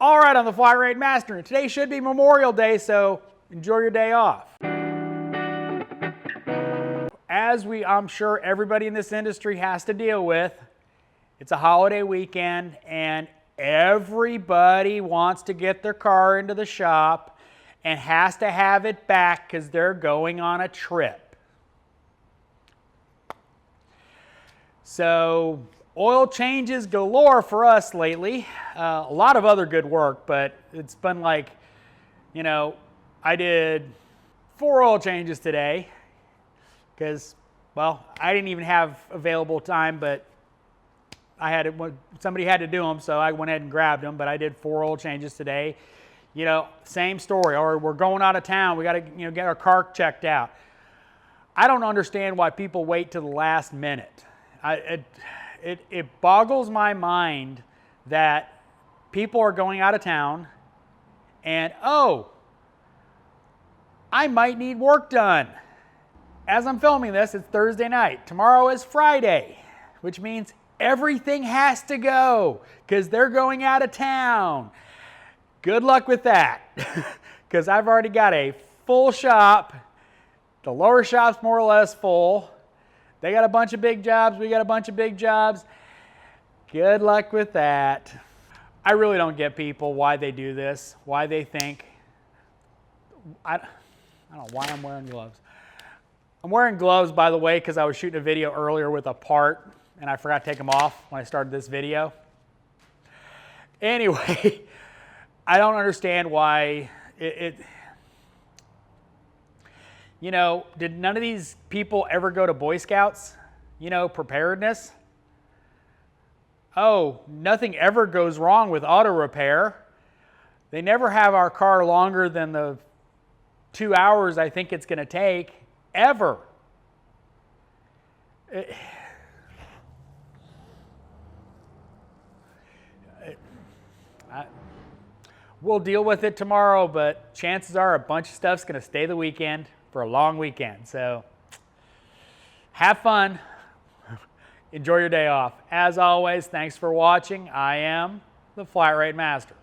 All right, I'm the Flat Rate Master, and today should be Memorial Day, so enjoy your day off. As I'm sure everybody in this industry has to deal with, it's a holiday weekend, and everybody wants to get their car into the shop and has to have it back because they're going on a trip. So oil changes galore for us lately. A lot of other good work, but it's been like, you know, I did 4 oil changes today because, well, I didn't even have available time, but somebody had to do them, so I went ahead and grabbed them. But I did 4 oil changes today. You know, same story. Or we're going out of town. We got to, get our car checked out. I don't understand why people wait to the last minute. It boggles my mind that people are going out of town and, oh, I might need work done. As I'm filming this, it's Thursday night. Tomorrow is Friday, which means everything has to go because they're going out of town. Good luck with that, because I've already got a full shop. The lower shop's more or less full. They got a bunch of big jobs. We got a bunch of big jobs. Good luck with that. I really don't get people, why they do this, why they think. I don't know why I'm wearing gloves. I'm wearing gloves, by the way, because I was shooting a video earlier with a part, and I forgot to take them off when I started this video. Anyway, I don't understand why did none of these people ever go to Boy Scouts? Preparedness. Oh, nothing ever goes wrong with auto repair. They never have our car longer than the 2 hours I think it's going to take, ever. We'll deal with it tomorrow, but chances are a bunch of stuff's going to stay the weekend for a long weekend. So have fun. Enjoy your day off. As always, thanks for watching. I am the Flat Rate Master.